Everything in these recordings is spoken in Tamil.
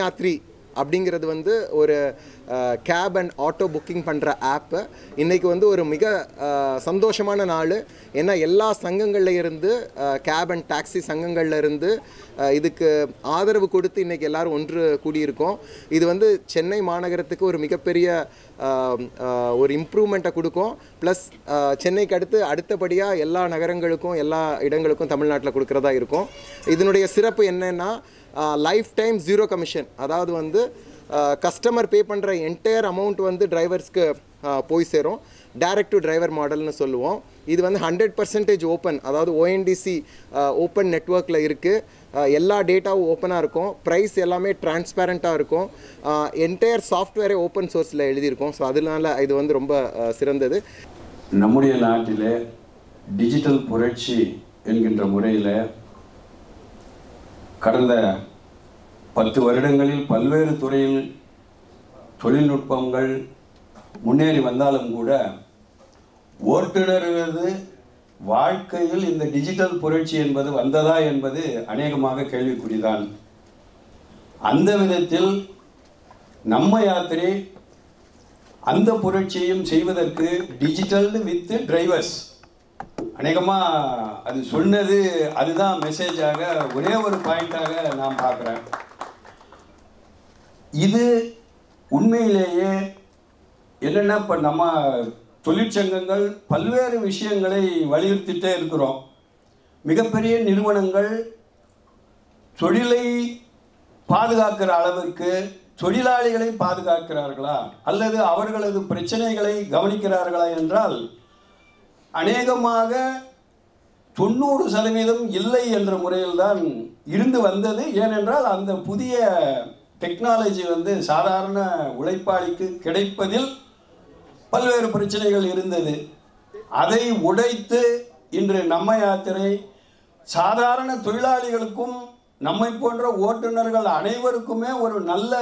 யாத்ரி அப்படிங்கிறது வந்து ஒரு கேப் அண்ட் ஆட்டோ புக்கிங் பண்ணுற ஆப்பு. இன்றைக்கி வந்து ஒரு மிக சந்தோஷமான நாள். ஏன்னா எல்லா சங்கங்களில் இருந்து கேப் அண்ட் டாக்ஸி சங்கங்களில் இருந்து இதுக்கு ஆதரவு கொடுத்து இன்றைக்கி எல்லோரும் ஒன்று கூடியிருக்கோம். இது வந்து சென்னை மாநகரத்துக்கு ஒரு மிகப்பெரிய ஒரு இம்ப்ரூவ்மெண்ட்டை கொடுக்கும். ப்ளஸ் சென்னைக்கு அடுத்தபடியாக எல்லா நகரங்களுக்கும் எல்லா இடங்களுக்கும் தமிழ்நாட்டில் கொடுக்குறதா இருக்கும். இதனுடைய சிறப்பு என்னென்னா லைஃப் டைம் ஜீரோ கமிஷன். அதாவது வந்து கஸ்டமர் பே பண்ணுற என்டையர் அமௌண்ட் வந்து டிரைவர்ஸ்க்கு போய் சேரும். டைரக்ட் டு டிரைவர் மாடல்னு சொல்லுவோம். இது வந்து 100% ஓப்பன், அதாவது ஓஎன்டிசி ஓப்பன் நெட்வொர்க்கில் இருக்குது. எல்லா டேட்டாவும் ஓப்பனாக இருக்கும். ப்ரைஸ் எல்லாமே டிரான்ஸ்பேரண்ட்டாக இருக்கும். என்டையர் சாஃப்ட்வேரே ஓப்பன் சோர்ஸில் எழுதியிருக்கோம். ஸோ அதனால இது வந்து ரொம்ப சிறந்தது. நம்முடைய நாட்டில் டிஜிட்டல் புரட்சி என்கின்ற முறையில் கடந்த 10 வருடங்களில் பல்வேறு துறையில் தொழில்நுட்பங்கள் முன்னேறி வந்தாலும் கூட ஓட்டுநர்களது வாழ்க்கையில் இந்த டிஜிட்டல் புரட்சி என்பது வந்ததா என்பது அநேகமாக கேள்விக்குறிதான். அந்த விதத்தில் நம்ம யாத்திரை அந்த புரட்சியையும் செய்வதற்கு டிஜிட்டல் வித் டிரைவர்ஸ், அநேகமாக அது சொன்னது அதுதான் மெசேஜாக, ஒரே ஒரு பாயிண்டாக நான் பார்க்குறேன். இது உண்மையிலேயே என்னென்னா, இப்போ நம்ம தொழிற்சங்கங்கள் பல்வேறு விஷயங்களை வலியுறுத்திட்டே இருக்கிறோம். மிகப்பெரிய நிறுவனங்கள் தொழிலை பாதுகாக்கிற அளவிற்கு தொழிலாளிகளை பாதுகாக்கிறார்களா அல்லது அவர்களது பிரச்சனைகளை கவனிக்கிறார்களா என்றால் அநேகமாக 90% இல்லை என்ற முறையில் தான் இருந்து வந்தது. ஏனென்றால் அந்த புதிய டெக்னாலஜி வந்து சாதாரண உழைப்பாளிக்கு கிடைப்பதில் பல்வேறு பிரச்சனைகள் இருந்தது. அதை உடைத்து இன்று நம்ம யாத்திரை சாதாரண தொழிலாளிகளுக்கும் நம்மை போன்ற ஓட்டுநர்கள் அனைவருக்குமே ஒரு நல்ல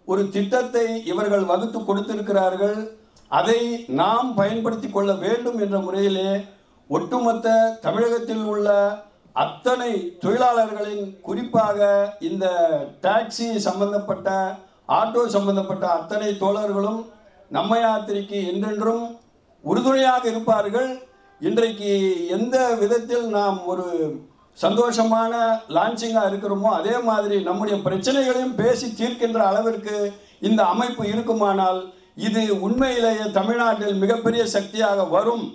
ஒரு திட்டத்தை இவர்கள் வகுத்து கொடுத்திருக்கிறார்கள். அதை நாம் பயன்படுத்தி கொள்ள வேண்டும் என்ற முறையிலே ஒட்டுமொத்த தமிழகத்தில் உள்ள அத்தனை தொழிலாளர்களின், குறிப்பாக இந்த டாக்ஸி சம்பந்தப்பட்ட ஆட்டோ சம்பந்தப்பட்ட அத்தனை தோழர்களும் நம்ம யாத்திரைக்கு என்றென்றும் உறுதுணையாக இருப்பார்கள். இன்றைக்கு எந்த விதத்தில் நாம் ஒரு சந்தோஷமான லான்ச்சிங்காக இருக்கிறோமோ அதே மாதிரி நம்முடைய பிரச்சனைகளையும் பேசி தீர்க்கின்ற அளவிற்கு இந்த அமைப்பு இருக்குமானால் இது உண்மையிலேயே தமிழ்நாட்டில் மிகப்பெரிய சக்தியாக வரும்.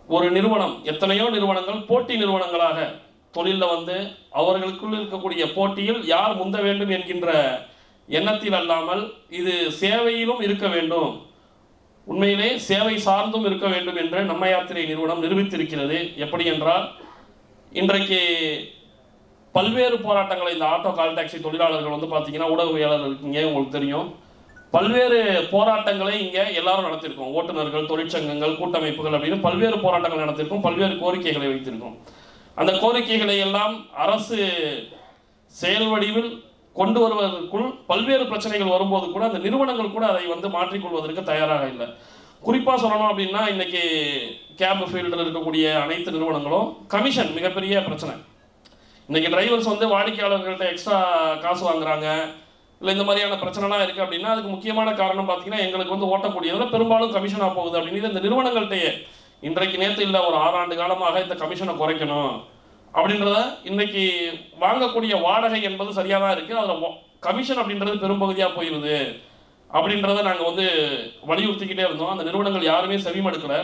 ஒரு நிறுவனம், எத்தனையோ நிறுவனங்கள் போட்டி நிறுவனங்களாக தொழிலில் வந்து அவர்களுக்குள் இருக்கக்கூடிய போட்டியில் யார் முந்த வேண்டும் என்கின்ற எண்ணத்தில் அல்லாமல் இது சேவையிலும் இருக்க வேண்டும், உண்மையிலே சேவை சார்ந்தும் இருக்க வேண்டும் என்று நம்ம யாத்திரை நிறுவனம் நிரூபித்திருக்கிறது. எப்படி என்றால், இன்றைக்கு பல்வேறு போராட்டங்களை இந்த ஆட்டோ கால் டாக்ஸி தொழிலாளர்கள் வந்து பார்த்தீங்கன்னா, ஊடகவியலாளர் இருக்கீங்க, உங்களுக்கு தெரியும், பல்வேறு போராட்டங்களை இங்கே எல்லாரும் நடத்தியிருக்கோம். ஓட்டுநர்கள், தொழிற்சங்கங்கள், கூட்டமைப்புகள் அப்படின்னு பல்வேறு போராட்டங்கள் நடத்தியிருக்கோம். பல்வேறு கோரிக்கைகளை வைத்திருக்கோம். அந்த கோரிக்கைகளை எல்லாம் அரசு செயல் வடிவில் கொண்டு வருவதற்குள் பல்வேறு பிரச்சனைகள் வரும்போது கூட அந்த நிறுவனங்கள் கூட அதை வந்து மாற்றிக்கொள்வதற்கு தயாராக இல்லை. குறிப்பாக சொல்லணும் அப்படின்னா, இன்னைக்கு கேப் ஃபீல்டில் இருக்கக்கூடிய அனைத்து நிறுவனங்களும் கமிஷன் மிகப்பெரிய பிரச்சனை. இன்னைக்கு டிரைவர்ஸ் வந்து வாடிக்கையாளர்கள்ட்ட எக்ஸ்ட்ரா காசு வாங்குறாங்க, இல்லை இந்த மாதிரியான பிரச்சனைலாம் இருக்குது அப்படின்னா அதுக்கு முக்கியமான காரணம் பார்த்தீங்கன்னா, எங்களுக்கு வந்து ஓட்டக்கூடியதில் பெரும்பாலும் கமிஷனாக போகுது அப்படின்னு இந்த நிறுவனங்கள்கிட்டயே இன்றைக்கு நேற்று இல்லை ஒரு 6 ஆண்டு காலமாக இந்த கமிஷனை குறைக்கணும் அப்படின்றத, இன்னைக்கு வாங்கக்கூடிய வாடகை என்பது சரியாக தான் இருக்குது, அதில் கமிஷன் அப்படின்றது பெரும்பகுதியாக போயிடுது அப்படின்றத நாங்கள் வந்து வலியுறுத்திக்கிட்டே இருந்தோம். அந்த நிறுவனங்கள் யாருமே செவிமடுக்கலை.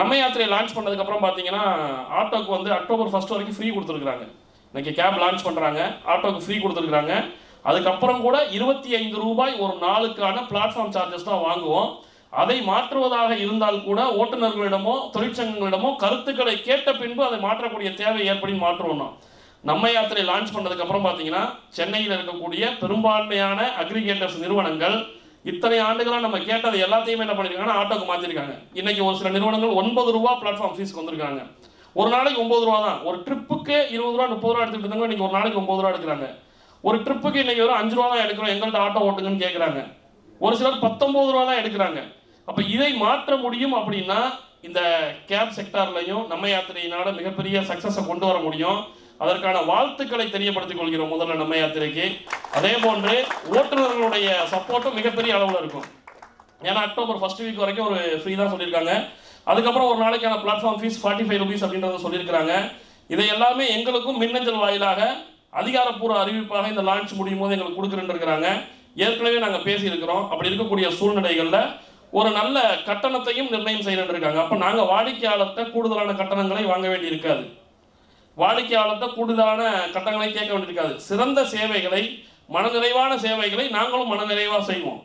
நம்ம யாத்திரையை லான்ச் பண்ணதுக்கப்புறம் பார்த்தீங்கன்னா, ஆட்டோக்கு வந்து அக்டோபர் 1 வரைக்கும் ஃப்ரீ கொடுத்துருக்குறாங்க. இன்னைக்கு கேப் லான்ச் பண்ணுறாங்க, ஆட்டோக்கு ஃப்ரீ கொடுத்துருக்குறாங்க. அதுக்கப்புறம் கூட 25 ரூபாய் ஒரு நாளுக்கான பிளாட்ஃபார்ம் சார்ஜஸ் தான் வாங்குவோம். அதை மாற்றுவதாக இருந்தால் கூட ஓட்டுநர்களிடமோ தொழிற்சங்கங்களிடமோ கருத்துக்களை கேட்ட பின்பு அதை மாற்றக்கூடிய தேவை ஏற்படின்னு மாற்றுவோம். நம்ம யாத்திரை லான்ச் பண்ணதுக்கப்புறம் பார்த்தீங்கன்னா, சென்னையில் இருக்கக்கூடிய பெரும்பான்மையான அக்ரிகேட்டர்ஸ் நிறுவனங்கள் இத்தனை ஆண்டுகளாக நம்ம கேட்டது எல்லாத்தையுமே என்ன பண்ணியிருக்காங்கன்னா ஆட்டோக்கு மாற்றிருக்காங்க. இன்னைக்கு ஒரு சில நிறுவனங்கள் 9 ரூபா பிளாட்ஃபார்ம் ஃபீஸ்க்கு வந்திருக்காங்க. ஒரு நாளைக்கு 9 ரூபா தான். ஒரு ட்ரிப்புக்கு 20 ரூபா 30 ரூபா எடுத்துக்கிட்டு இருந்தாங்க, இன்னைக்கு ஒரு நாளைக்கு 9 ரூபா எடுக்கிறாங்க. ஒரு ட்ரிப்புக்கு இன்னைக்கு வெறும் 5 ரூபா தான் எடுக்கிறோம், எங்கள்கிட்ட ஆட்டோ ஓட்டுங்கன்னு கேட்குறாங்க. ஒரு சிலர் 19 ரூபா தான் எடுக்கிறாங்க. அப்போ இதை மாற்ற முடியும் அப்படின்னா இந்த கேப் செக்டார்லையும் நம்ம யாத்திரையினால மிகப்பெரிய சக்ஸஸை கொண்டு வர முடியும். அதற்கான வாழ்த்துக்களை தெரியப்படுத்திக் கொள்கிறோம் முதல்ல நம்ம யாத்திரைக்கு. அதே போன்று ஓட்டுநர்களுடைய சப்போர்ட்டும் மிகப்பெரிய அளவில் இருக்கும். ஏன்னா அக்டோபர் ஃபர்ஸ்ட் வீக் வரைக்கும் ஒரு ஃப்ரீ தான் சொல்லியிருக்காங்க. அதுக்கப்புறம் ஒரு நாளைக்கான பிளாட்ஃபார்ம் ஃபீஸ் 45 rupees அப்படின்றத சொல்லியிருக்கிறாங்க. இதை எல்லாமே எங்களுக்கும் மின்னஞ்சல் வாயிலாக அதிகாரப்பூர்வ அறிவிப்பாக இந்த லான்ச் முடியும் போது எங்களுக்கு கொடுக்குறேன்னு இருக்கிறாங்க. ஏற்கனவே நாங்கள் பேசியிருக்கிறோம். அப்படி இருக்கக்கூடிய சூழ்நிலைகளில் ஒரு நல்ல கட்டணத்தையும் நிர்ணயம் செய்யணுன்னு இருக்காங்க. அப்போ நாங்கள் வாடிக்கையாளர்கிட்ட கூடுதலான கட்டணங்களை வாங்க வேண்டி இருக்காது, வாடிக்கையாளர்கிட்ட கூடுதலான கட்டணங்களை கேட்க வேண்டியிருக்காது. சிறந்த சேவைகளை, மனநிறைவான சேவைகளை நாங்களும் மனநிறைவாக செய்வோம்.